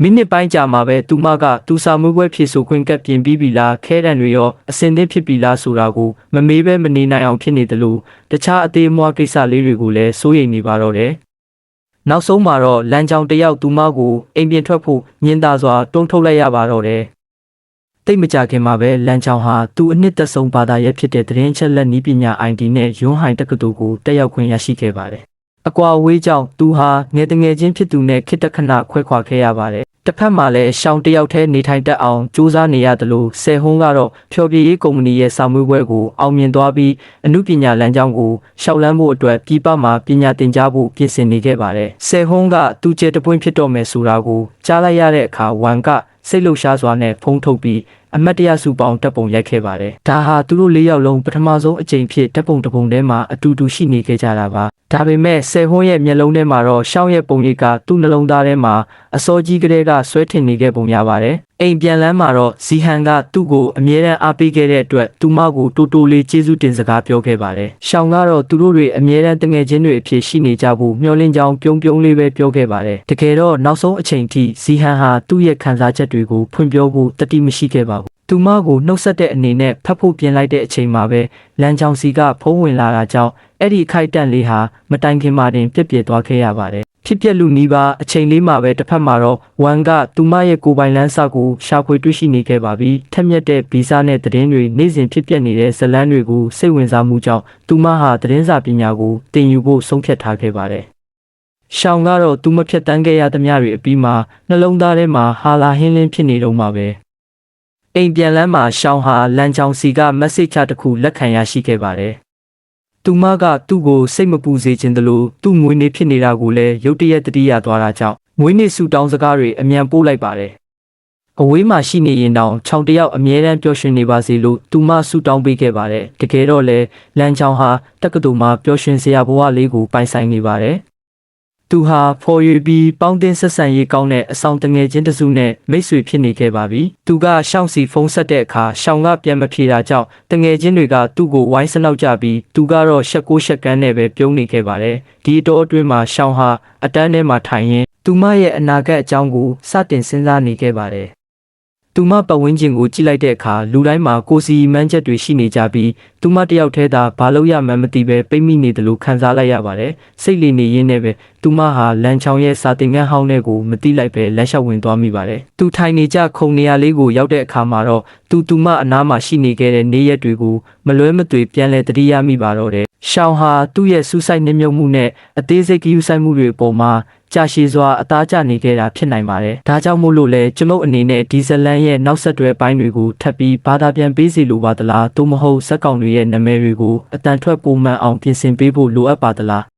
မိနစ်ပိုင်းကြာမှာပဲသူမကသူစာမွေးပွဲဖြေဆိုခွင့်ကပ်ပြင်ပြီးပြီလားခဲတံတွေရောအစင်သင့်ဖြစ်ပြီလားဆိုတာကိုမမေးပဲမနေနိုင်အောင်ဖြစ်နေတယ်လို့တခြားအသေးအမွှားကိစ္စလေးတွေကိုလည်းစိုးရိမ်နေပါတော့တယ်နောက်ဆုံးမှာတော့လမ်းကြောင်တယောက်သူမကိုအိမ်ပြင်ထွက်ဖို့ညင်သာစွာတွန်းထုတ်လိုက်ရပါတော့တယ်တိတ်မကြခင်မှာပဲလမ်းကြောင်ဟာသူအနှစ်သက်ဆုံးဘာသာရပ်ဖြစ်တဲ့သတင်းချက်လက်နည်းပညာ ID နဲ့ယွန်းဟိုင်တက္ကသိုလ်ကိုတက်ရောက်ခွင့်ရရှိခဲ့ပါတယ်အကွာအဝေးကြောင့်သူဟာငယ်တငယ်ချင်းဖြစ်သူနဲ့ခေတ္တခဏခွဲခွာခဲ့ရပါတယ်တစ်ဖက်မှာလည်းရှောင်းတယောက်တည်းနေထိုင်တတ်အောင်စူးစမ်းနေရတယ်လို့ဆယ်ဟုန်းကတော့ဖျော်ဖြေရေးကုမ္ပဏီရဲ့စာမွေးပွဲကိုအောင်မြင်သွားပြီးအမှုပညာလမ်းကြောင်းကိုရှောက်လန်းဖို့အတွက်ပြည်ပမှာပညာသင်ကြားဖို့ပြင်ဆင်နေခဲ့ပါတယ်ဆယ်ဟုန်းကသူကျဲတပွင့်ဖြစ်တော့မယ်ဆိုတာကိုကြားလိုက်ရတဲ့အခါဝမ်ကစိတ်လှုပ်ရှားစွာနဲ့ဖုံးထုတ်ပြီးအမတ်တရစုပေါင်းတပ်ပုံရိုက်ခဲ့ပါတယ်ဒါဟာသူတို့၄ယောက်လုံးပထမဆုံးအကြိမ်ဖြစ်တပ်ပုံတစ်ပုံထဲမှာအတူတူရှိနေခဲ့ကြတာပါဒါပေမဲ့ဆယ်ဟုန်းရဲ့မျက်လုံးထဲမှာတော့ရှောင်းရဲ့ပုံရိပ်ကသူ့နှလုံးသားထဲမှာအစောကြီးကလေးကဆွဲထင်နေခဲ့ပုံရပါတယ်အိမ်ပြန်လန်းမှာတော့ဇီဟန်ကသူ့ကိုအမြဲတမ်းအားပေးခဲ့တဲ့အတွက်သူမကိုတိုးတိုးလေးကျေးဇူးတင်စကားပြောခဲ့ပါတယ်ရှောင်းကတော့သူတို့တွေအမြဲတမ်းတငယ်ချင်းတွေအဖြစ်ရှိနေကြဖို့မျှော်လင့်ကြောင်းပြုံးလေးပဲပြောခဲ့ပါတယ်တကယ်တော့နောက်ဆုံးအချိန်ထိဇီဟန်ဟာသူ့ရဲ့ခံစားချက်တွေကိုဖွင့်ပြောဖို့တတိမရှိခဲ့ပါဘူးသူမကိုနှုတ်ဆက်တဲ့အနေနဲ့ဖတ်ဖို့ပြင်လိုက်တဲ့အချိန်မှာပဲလမ်းကြောင်စီကဖုံးဝင်လာတာကြောင့်အဲ့ဒီခိုက်တန့်လေးဟာမတိုင်ခင်မှာတင်ပြက်ပြဲသွားခဲ့ရပါတယ်ဖြစ်ပျက်လူနီးပါအချိန်လေးမှာပဲတစ်ဖက်မှာတော့ဝမ်ကသူမရဲ့ကိုယ်ပိုင်လမ်းစာကိုရှာဖွေတွေ့ရှိနေခဲ့ပါပြီထက်မြက်တဲ့ဗီဇနဲ့သတင်းတွေနေ့စဉ်ဖြစ်ပျက်နေတဲ့ဇလန်းတွေကိုစိတ်ဝင်စားမှုကြောင့်သူမဟာသတင်းစာပညာကိုသင်ယူဖို့ဆုံးဖြတ်ထားခဲ့ပါတယ်ရှောင်းကတော့သူမဖြတ်တန်းခဲ့ရသမျှတွေအပြီးမှာနှလုံးသားထဲမှာဟာလာဟင်းလင်းဖြစ်နေတော့မှာပဲအိမ်ပြန်လန်းမှာရှောင်းဟာလမ်းကြောင်စီကမက်ဆေ့ချတစ်ခုလက်ခံရရှိခဲ့ပါတယ်သူမကသူ့ကိုစိတ်မပူစေချင်တယ်လို့သူ့မွေးနေ့ဖြစ်နေတာကိုလည်းရုတ်တရက်တတိယသွားတာကြောင့်မွေးနေ့ဆူတောင်းစကားတွေအမြန်ပို့လိုက်ပါတယ်အဝေးမှာရှိနေရင်တောင်ခြောင်တယောက်အမြဲတမ်းပျော်ရွှင်နေပါစေလို့သူမဆူတောင်းပေးခဲ့ပါတယ်တကယ်တော့လေလမ်းချောင်းဟာတက္ကသိုလ်မှာပျော်ရွှင်စရာဘဝလေးကိုပိုင်ဆိုင်နေပါတယ်သူဟာဖော်ရွေပြီးပေါင်းတင်ဆက်ဆံရေးကောင်းတဲ့အဆောင်တငယ်ချင်းတစုနဲ့မိတ်ဆွေဖြစ်နေခဲ့ပါပြီ။သူကရှောင်းစီဖုန်းဆက်တဲ့အခါရှောင်းကပြန်မဖြေတာကြောင့်တငယ်ချင်းတွေကသူ့ကိုဝိုင်းစနောက်ကြပြီးသူကတော့ရှက်ကိုရှက်ကန်းနဲ့ပဲပြုံးနေခဲ့ပါတယ်။ဒီအတော်အတွင်းမှာရှောင်းဟာအတန်းထဲမှာထိုင်ရင်းသူမရဲ့အနာဂတ်အကြောင်းကိုစတင်စဉ်းစားနေခဲ့ပါတယ်။သူမပတ်ဝန်းကျင်ကိုကြည့်လိုက်တဲ့အခါလူတိုင်းမှာကိုစီမန်းချက်တွေရှိနေကြပြီးသူမတယောက်တည်းသာဘာလို့ရမှန်းမသိပဲပိတ်မိနေတယ်လို့ခံစားလိုက်ရပါတယ်စိတ်လီနေရင်းနဲ့ပဲသူမဟာလမ်းချောင်းရဲ့စာတင်ငန်းဟောင်းတွေကိုမတိလိုက်ပဲလက်လျှောက်ဝင်သွားမိပါတယ်သူထိုင်နေကြခုံနေရာလေးကိုရောက်တဲ့အခါမှာတော့သူမအနားမှာရှိနေခဲ့တဲ့နေရက်တွေကိုမလွဲမသွေပြန်လဲတတိယမိပါတော့တယ်ရှောင်းဟာသူ့ရဲ့စူးစိုက်နှမြုပ်မှုနဲ့အသေးစိတ်ကြည့်ဆိုင်မှုတွေအပေါ်မှာကြာရှည်စွာအသားကျနေခဲ့တာဖြစ်နိုင်ပါတယ်။ဒါကြောင့်မို့လို့လဲကျွန်ုပ်အနေနဲ့ဒီဇလန်ရဲ့နောက်ဆက်တွဲပိုင်းတွေကိုထပ်ပြီးဘာသာပြန်ပေးစီလိုပါသလား။သို့မဟုတ်ဇက်ကောင်တွေရဲ့နာမည်တွေကိုအတန်ထွက်ပုံမှန်အောင်ပြင်ဆင်ပေးဖို့လိုအပ်ပါသလား။